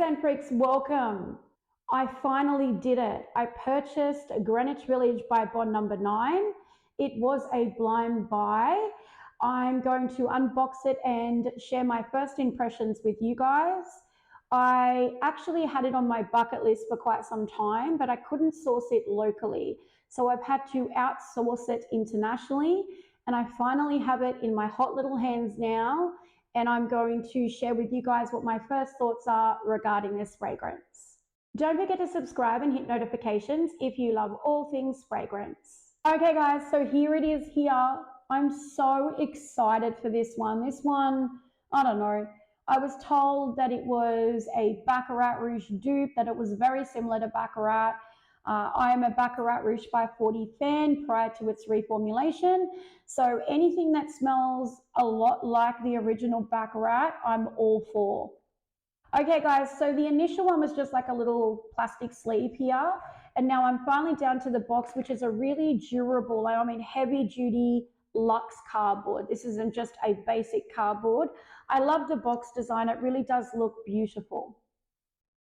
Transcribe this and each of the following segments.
Scent Freaks, welcome. I finally did it. I purchased Greenwich Village by Bond number 9. It was a blind buy. I'm going to unbox it and share my first impressions with you guys. I actually had it on my bucket list for quite some time, but I couldn't source it locally. So I've had to outsource it internationally, and I finally have it in my hot little hands now. And I'm going to share with you guys what my first thoughts are regarding this fragrance. Don't forget to subscribe and hit notifications if you love all things fragrance. Okay guys, so here it is here. I'm so excited for this one. This one, I don't know. I was told that it was a Baccarat Rouge dupe, that it was very similar to Baccarat. I am a Baccarat Rouge by 40 fan prior to its reformulation. So anything that smells a lot like the original Baccarat, I'm all for. Okay guys, so the initial one was just like a little plastic sleeve here. And now I'm finally down to the box, which is a really durable, I mean heavy duty luxe cardboard. This isn't just a basic cardboard. I love the box design. It really does look beautiful.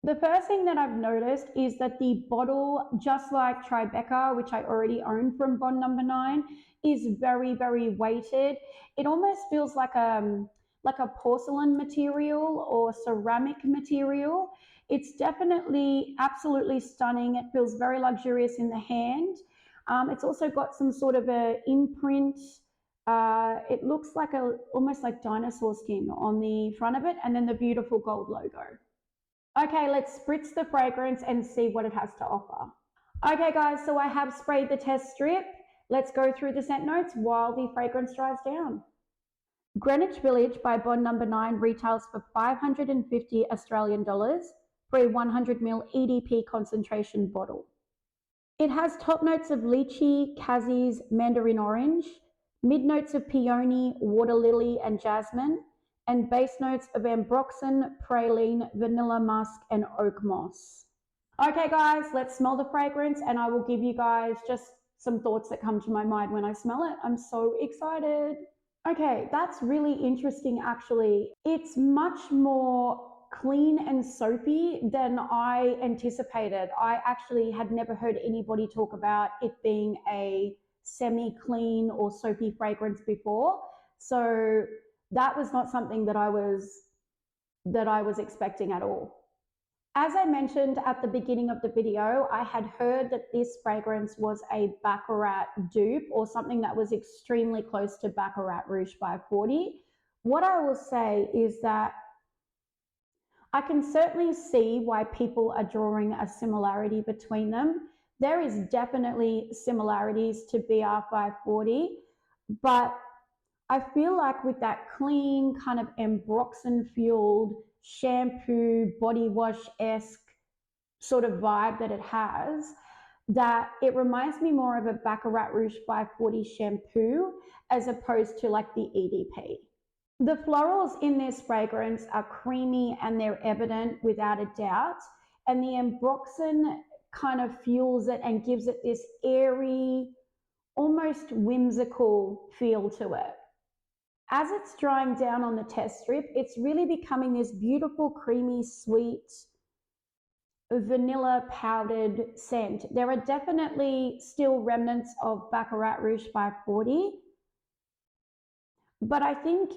The first thing that I've noticed is that the bottle, just like Tribeca, which I already own from Bond number 9, is very, very weighted. It almost feels like a porcelain material or ceramic material. It's definitely absolutely stunning. It feels very luxurious in the hand. It's also got some sort of a imprint. It looks like almost like dinosaur skin on the front of it, and then the beautiful gold logo. Okay, let's spritz the fragrance and see what it has to offer. Okay guys, so I have sprayed the test strip. Let's go through the scent notes while the fragrance dries down. Greenwich Village by Bond number 9 retails for 550 Australian dollars for a 100ml EDP concentration bottle. It has top notes of lychee, cassis, mandarin orange, mid notes of peony, water lily and jasmine, and base notes of ambroxan, praline, vanilla musk, and oak moss. Okay guys, let's smell the fragrance and I will give you guys just some thoughts that come to my mind when I smell it. I'm so excited. Okay, that's really interesting actually. It's much more clean and soapy than I anticipated. I actually had never heard anybody talk about it being a semi-clean or soapy fragrance before. So that was not something that I was expecting at all. As I mentioned at the beginning of the video, I had heard that this fragrance was a Baccarat dupe or something that was extremely close to Baccarat Rouge by 40. What I will say is that I can certainly see why people are drawing a similarity between them. There is definitely similarities to BR540, but I feel like with that clean kind of ambroxan fueled shampoo, body wash-esque sort of vibe that it has, that it reminds me more of a Baccarat Rouge 540 shampoo as opposed to like the EDP. The florals in this fragrance are creamy and they're evident without a doubt. And the ambroxan kind of fuels it and gives it this airy, almost whimsical feel to it. As it's drying down on the test strip, it's really becoming this beautiful, creamy, sweet, vanilla powdered scent. There are definitely still remnants of Baccarat Rouge 540, but I think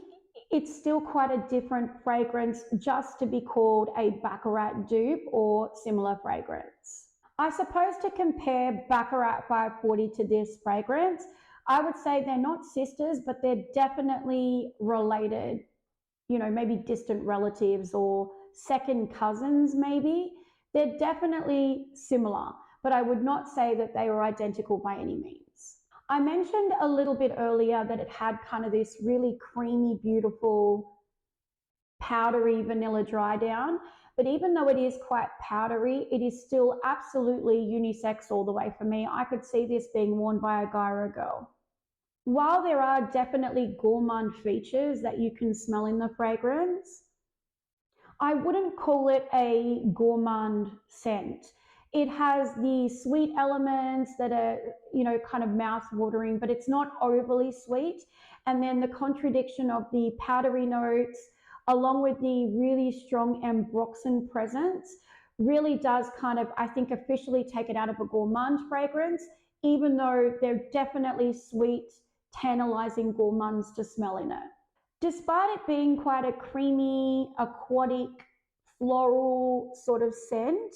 it's still quite a different fragrance just to be called a Baccarat dupe or similar fragrance. I suppose to compare Baccarat 540 to this fragrance, I would say they're not sisters, but they're definitely related, you know, maybe distant relatives or second cousins maybe. They're definitely similar, but I would not say that they are identical by any means. I mentioned a little bit earlier that it had kind of this really creamy, beautiful, powdery vanilla dry down, but even though it is quite powdery, it is still absolutely unisex all the way for me. I could see this being worn by a guy or a girl. While there are definitely gourmand features that you can smell in the fragrance, I wouldn't call it a gourmand scent. It has the sweet elements that are, you know, kind of mouth-watering, but it's not overly sweet. And then the contradiction of the powdery notes along with the really strong ambroxan presence, really does kind of, I think, officially take it out of a gourmand fragrance, even though they're definitely sweet, tantalizing gourmands to smell in it. Despite it being quite a creamy, aquatic, floral sort of scent,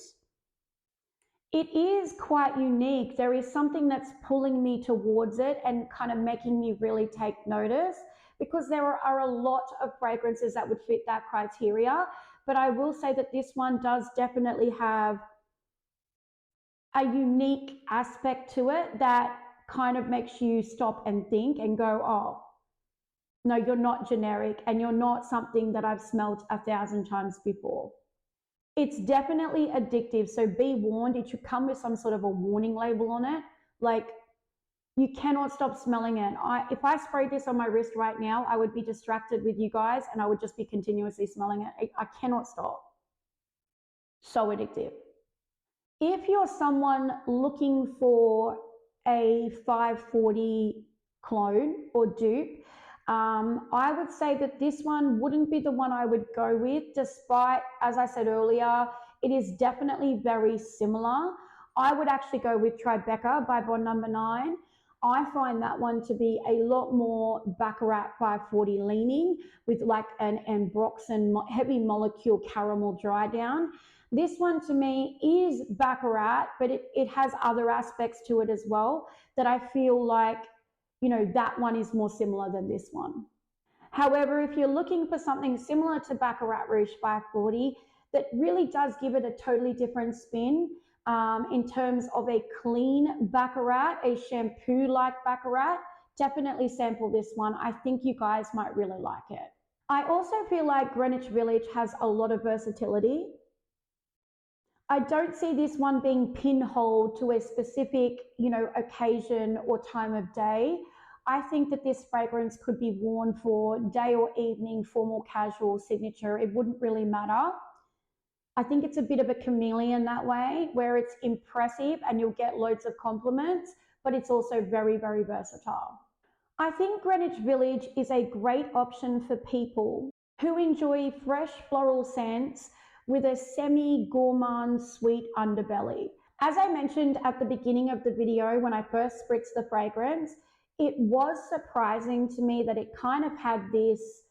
it is quite unique. There is something that's pulling me towards it and kind of making me really take notice, because there are a lot of fragrances that would fit that criteria. But I will say that this one does definitely have a unique aspect to it that kind of makes you stop and think and go, oh, no, you're not generic and you're not something that I've smelled 1,000 times before. It's definitely addictive, so be warned. It should come with some sort of a warning label on it. Like, you cannot stop smelling it. If I sprayed this on my wrist right now, I would be distracted with you guys and I would just be continuously smelling it. I cannot stop. So addictive. If you're someone looking for a 540 clone or dupe, I would say that this one wouldn't be the one I would go with, despite, as I said earlier, it is definitely very similar. I would actually go with Tribeca by Bond Number 9. I find that one to be a lot more Baccarat 540 leaning, with like an ambroxan heavy molecule caramel dry down. This one to me is Baccarat, but it has other aspects to it as well that I feel like, you know, that one is more similar than this one. However, if you're looking for something similar to Baccarat Rouge 540 that really does give it a totally different spin, in terms of a clean Baccarat, a shampoo-like Baccarat, definitely sample this one. I think you guys might really like it. I also feel like Greenwich Village has a lot of versatility. I don't see this one being pinholed to a specific, you know, occasion or time of day. I think that this fragrance could be worn for day or evening, formal, casual, signature. It wouldn't really matter. I think it's a bit of a chameleon that way, where it's impressive and you'll get loads of compliments, but it's also very, very versatile. I think Greenwich Village is a great option for people who enjoy fresh floral scents with a semi-gourmand sweet underbelly. As I mentioned at the beginning of the video when I first spritzed the fragrance, it was surprising to me that it kind of had this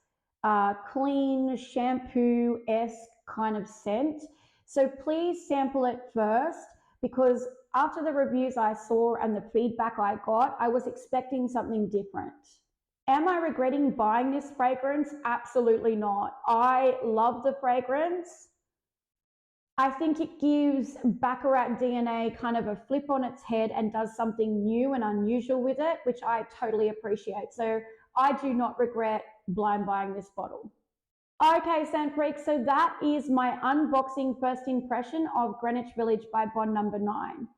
clean shampoo-esque kind of scent. So please sample it first, because after the reviews I saw and the feedback I got, I was expecting something different. Am I regretting buying this fragrance? Absolutely not. I love the fragrance. I think it gives Baccarat DNA kind of a flip on its head and does something new and unusual with it, which I totally appreciate. So I do not regret blind buying this bottle. Okay, scent freaks, so that is my unboxing first impression of Greenwich Village by Bond Number 9.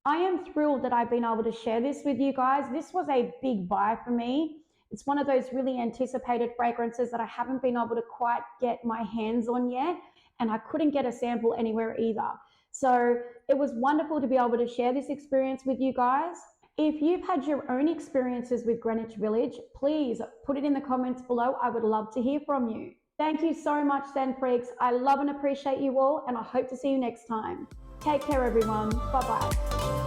I am thrilled that I've been able to share this with you guys. This was a big buy for me. It's one of those really anticipated fragrances that I haven't been able to quite get my hands on yet, and I couldn't get a sample anywhere either. So it was wonderful to be able to share this experience with you guys. If you've had your own experiences with Greenwich Village, please put it in the comments below. I would love to hear from you. Thank you so much, scent freaks. I love and appreciate you all, and I hope to see you next time. Take care, everyone. Bye-bye.